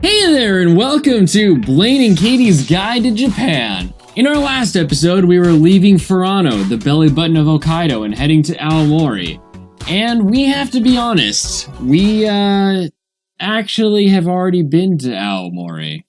Hey there, and welcome to Blaine and Katey's Guide to Japan. In our last episode, we were leaving Furano, the belly button of Hokkaido, and heading to Aomori. And we have to be honest, we actually have already been to Aomori.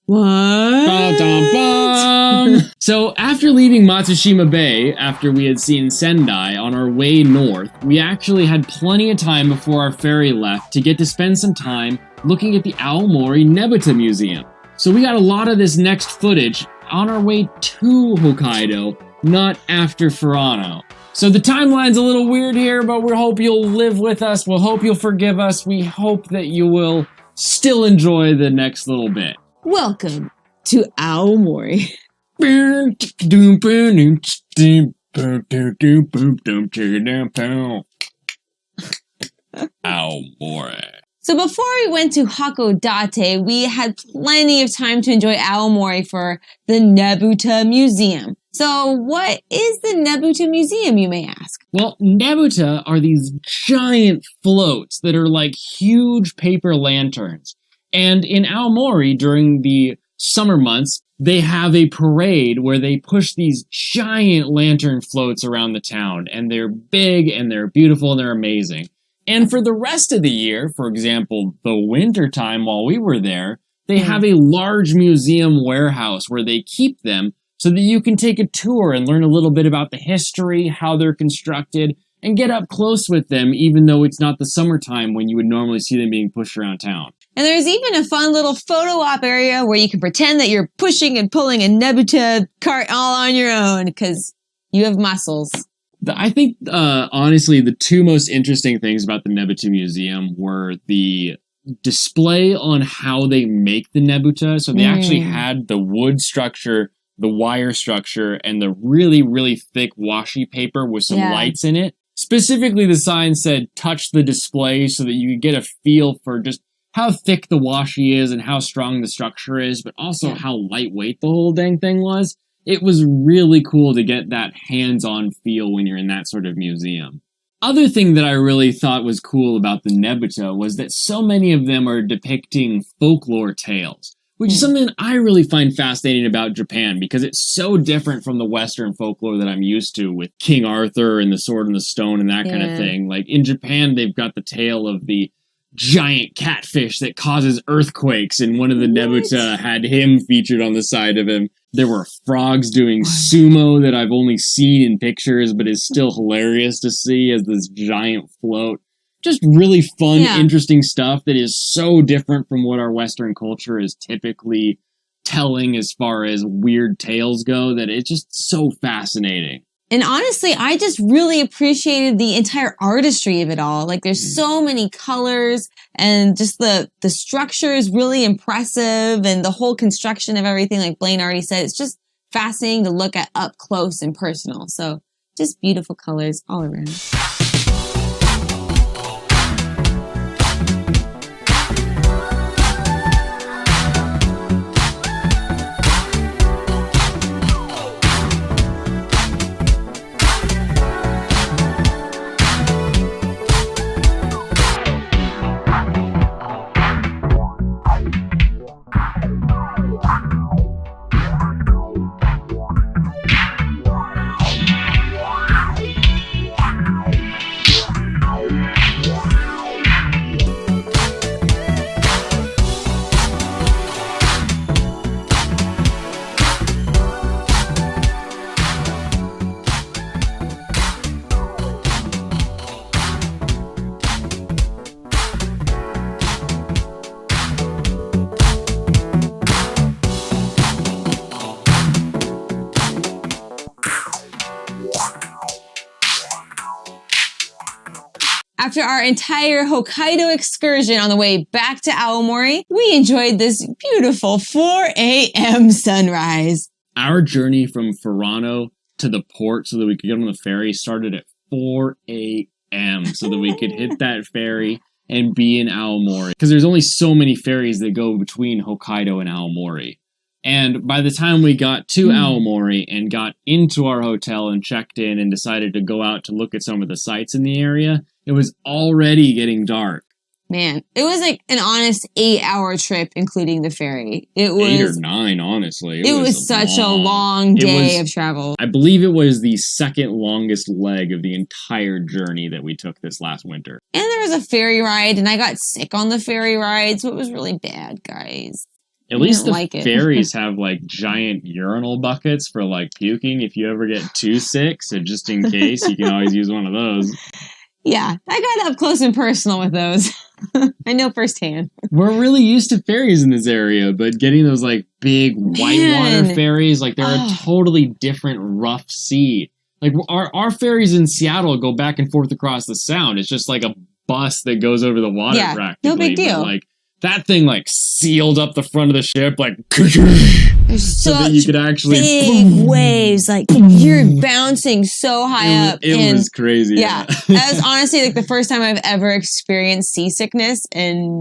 What? Ba-dum-bum. So after leaving Matsushima Bay, after we had seen Sendai on our way north, we actually had plenty of time before our ferry left to get to spend some time looking at the Aomori Nebuta Museum. So we got a lot of this next footage on our way to Hokkaido, not after Furano. So the timeline's a little weird here, but we hope you'll live with us. We'll hope you'll forgive us. We hope that you will still enjoy the next little bit. Welcome to Aomori. Aomori. So before we went to Hakodate, we had plenty of time to enjoy Aomori for the Nebuta Museum. So what is the Nebuta Museum, you may ask? Well, Nebuta are these giant floats that are like huge paper lanterns. And in Aomori, during the summer months, they have a parade where they push these giant lantern floats around the town. And they're big, and they're beautiful, and they're amazing. And for the rest of the year, for example, the winter time while we were there, they have a large museum warehouse where they keep them so that you can take a tour and learn a little bit about the history, how they're constructed, and get up close with them, even though it's not the summertime when you would normally see them being pushed around town. And there's even a fun little photo op area where you can pretend that you're pushing and pulling a Nebuta cart all on your own because you have muscles. I think, honestly, the two most interesting things about the Nebuta Museum were the display on how they make the Nebuta. So they actually had the wood structure, the wire structure, and the really, really thick washi paper with some lights in it. Specifically, the sign said, touch the display, so that you could get a feel for just how thick the washi is and how strong the structure is, but also how lightweight the whole dang thing was. It was really cool to get that hands-on feel when you're in that sort of museum. Other thing that I really thought was cool about the Nebuta was that so many of them are depicting folklore tales, which is something I really find fascinating about Japan because it's so different from the Western folklore that I'm used to with King Arthur and the Sword and the Stone and that kind of thing. Like in Japan, they've got the tale of the giant catfish that causes earthquakes, and one of the Nebuta had him featured on the side of him. There were frogs doing sumo that I've only seen in pictures, but is still hilarious to see as this giant float. Just really fun, interesting stuff that is so different from what our Western culture is typically telling as far as weird tales go, that it's just so fascinating. And honestly, I just really appreciated the entire artistry of it all. Like, there's so many colors, and just the structure is really impressive, and the whole construction of everything, like Blaine already said, it's just fascinating to look at up close and personal. So just beautiful colors all around. After our entire Hokkaido excursion on the way back to Aomori, we enjoyed this beautiful 4 a.m. sunrise. Our journey from Furano to the port so that we could get on the ferry started at 4 a.m. so that we could hit that ferry and be in Aomori. Because there's only so many ferries that go between Hokkaido and Aomori. And by the time we got to Aomori and got into our hotel and checked in and decided to go out to look at some of the sights in the area, it was already getting dark. Man, it was like an honest 8-hour trip, including the ferry. It was 8 or 9, honestly. It was such a long day of travel. I believe it was the second longest leg of the entire journey that we took this last winter. And there was a ferry ride, and I got sick on the ferry ride, so it was really bad, guys. At least the ferries have like giant urinal buckets for like puking if you ever get too sick. So just in case, you can always use one of those. Yeah, I got up close and personal with those. I know firsthand. We're really used to ferries in this area, but getting those like big whitewater ferries, like they're a totally different rough sea. Like our ferries in Seattle go back and forth across the sound. It's just like a bus that goes over the water practically. No big deal. But, like that thing like sealed up the front of the ship like so that you could actually big waves, like you're bouncing so high up. It was crazy. Yeah. That was honestly like the first time I've ever experienced seasickness, and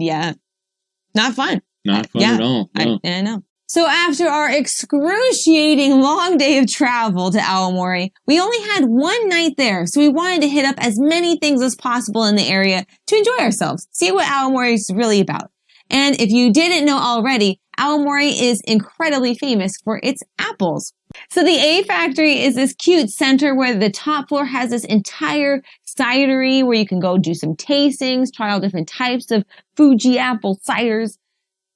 not fun. Not fun at all. No. I know. So after our excruciating long day of travel to Aomori, we only had one night there, so we wanted to hit up as many things as possible in the area to enjoy ourselves, see what Aomori is really about. And if you didn't know already, Aomori is incredibly famous for its apples. So the A Factory is this cute center where the top floor has this entire cidery where you can go do some tastings, try all different types of Fuji apple ciders.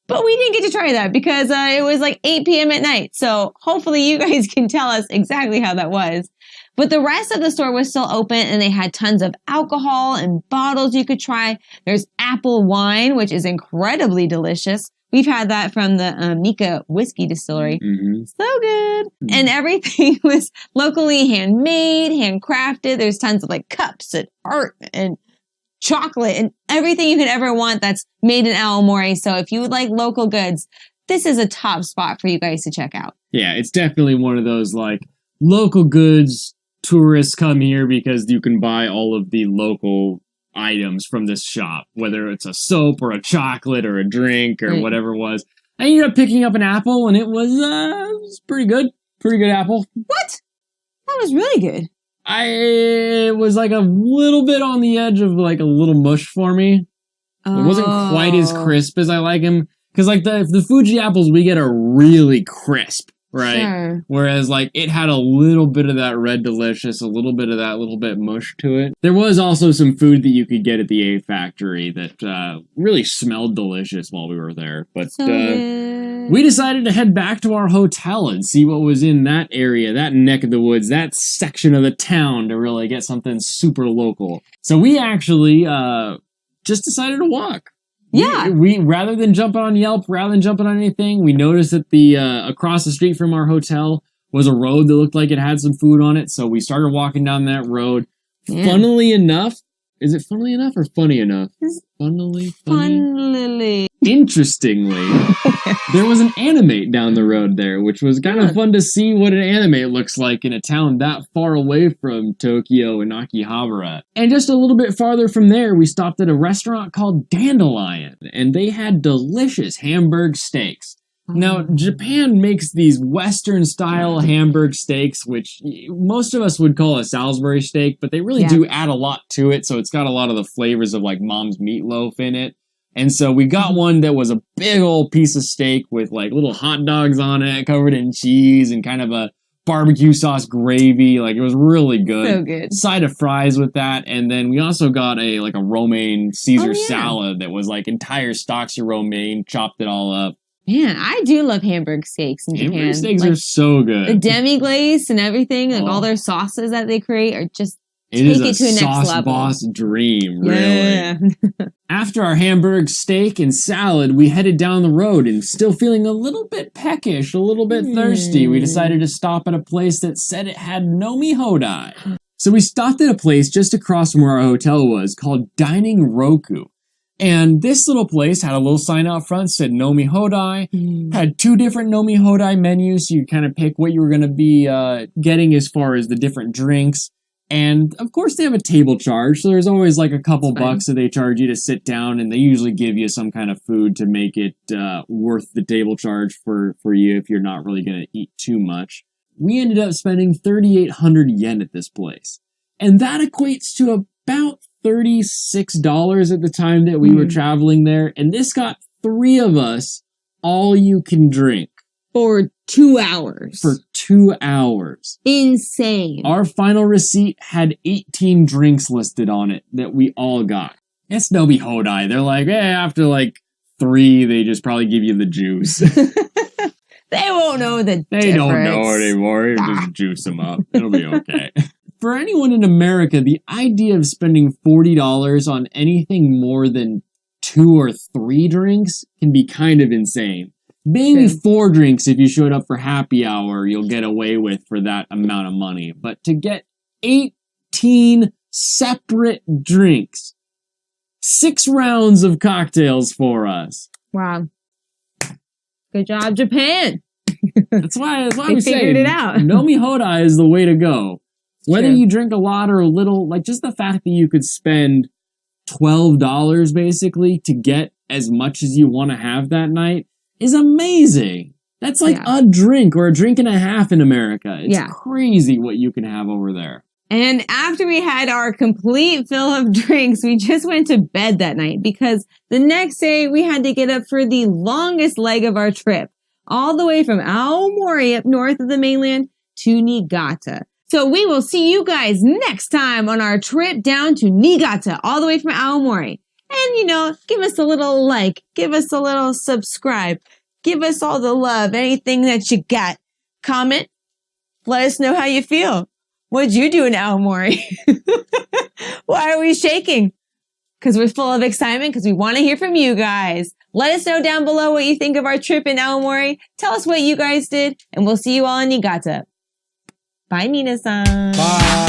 But we didn't get to try that because it was like 8 p.m. at night. So hopefully you guys can tell us exactly how that was. But the rest of the store was still open, and they had tons of alcohol and bottles you could try. There's apple wine, which is incredibly delicious. We've had that from the Mika whiskey distillery. Mm-hmm. So good. Mm-hmm. And everything was locally handmade, handcrafted. There's tons of like cups and art and chocolate and everything you could ever want that's made in Aomori. So if you would like local goods, this is a top spot for you guys to check out. Yeah, it's definitely one of those like local goods. Tourists come here because you can buy all of the local items from this shop, whether it's a soap or a chocolate or a drink or whatever it was. I ended up picking up an apple, and it was pretty good. Pretty good apple. What? That was really good. It was like a little bit on the edge of like a little mush for me. Oh. It wasn't quite as crisp as I like them. Because like the Fuji apples we get are really crisp. Right. Sure. Whereas, like, it had a little bit of that red delicious, a little bit of that little bit mush to it. There was also some food that you could get at the A Factory that really smelled delicious while we were there. But we decided to head back to our hotel and see what was in that area, that neck of the woods, that section of the town to really get something super local. So we actually just decided to walk. Yeah. We rather than jumping on Yelp, rather than jumping on anything, we noticed that the across the street from our hotel was a road that looked like it had some food on it. So we started walking down that road. Yeah. Funnily enough, is it funnily enough or funny enough? Funnily. Interestingly, there was an animate down the road there, which was kind of fun to see what an animate looks like in a town that far away from Tokyo and Akihabara. And just a little bit farther from there, we stopped at a restaurant called Dandelion, and they had delicious Hamburg steaks. Now, Japan makes these Western-style Hamburg steaks, which most of us would call a Salisbury steak, but they really do add a lot to it, so it's got a lot of the flavors of, like, mom's meatloaf in it. And so we got one that was a big old piece of steak with, like, little hot dogs on it, covered in cheese, and kind of a barbecue sauce gravy. Like, it was really good. So good. Side of fries with that, and then we also got a romaine Caesar salad that was, like, entire stalks of romaine, chopped it all up. Man, I do love Hamburg steaks in Japan. Hamburg steaks are so good. The demi-glace and everything, like all their sauces that they create are just take it to a next level. It is a sauce boss dream, really. Yeah. After our Hamburg steak and salad, we headed down the road and still feeling a little bit peckish, a little bit thirsty. We decided to stop at a place that said it had Nomi Hodai. So we stopped at a place just across from where our hotel was called Dining Roku. And this little place had a little sign out front, said Nomi Hodai, had 2 different Nomi Hodai menus, so you kind of pick what you were going to be getting as far as the different drinks. And, of course, they have a table charge, so there's always like a couple bucks that they charge you to sit down, and they usually give you some kind of food to make it worth the table charge for you if you're not really going to eat too much. We ended up spending 3,800 yen at this place. And that equates to about $36 at the time that we were traveling there. And this got 3 of us all you can drink. For 2 hours. For 2 hours. Insane. Our final receipt had 18 drinks listed on it that we all got. It's no Hodai. They're like, after like 3, they just probably give you the juice. They won't know the difference. They don't know anymore. You just juice them up. It'll be okay. For anyone in America, the idea of spending $40 on anything more than 2 or 3 drinks can be kind of insane. Maybe 4 drinks if you showed up for happy hour, you'll get away with for that amount of money. But to get 18 separate drinks, 6 rounds of cocktails for us. Wow. Good job, Japan. That's why we figured it out. Nomi Hodai is the way to go. Whether you drink a lot or a little, like just the fact that you could spend $12 basically to get as much as you want to have that night is amazing. That's like a drink or a drink and a half in America. It's crazy what you can have over there. And after we had our complete fill of drinks, we just went to bed that night because the next day we had to get up for the longest leg of our trip, all the way from Aomori up north of the mainland to Niigata. So we will see you guys next time on our trip down to Niigata, all the way from Aomori. And, give us a little like, give us a little subscribe, give us all the love, anything that you got. Comment, let us know how you feel. What'd you do in Aomori? Why are we shaking? Because we're full of excitement, because we want to hear from you guys. Let us know down below what you think of our trip in Aomori. Tell us what you guys did, and we'll see you all in Niigata. Bye, Mina-san. Bye.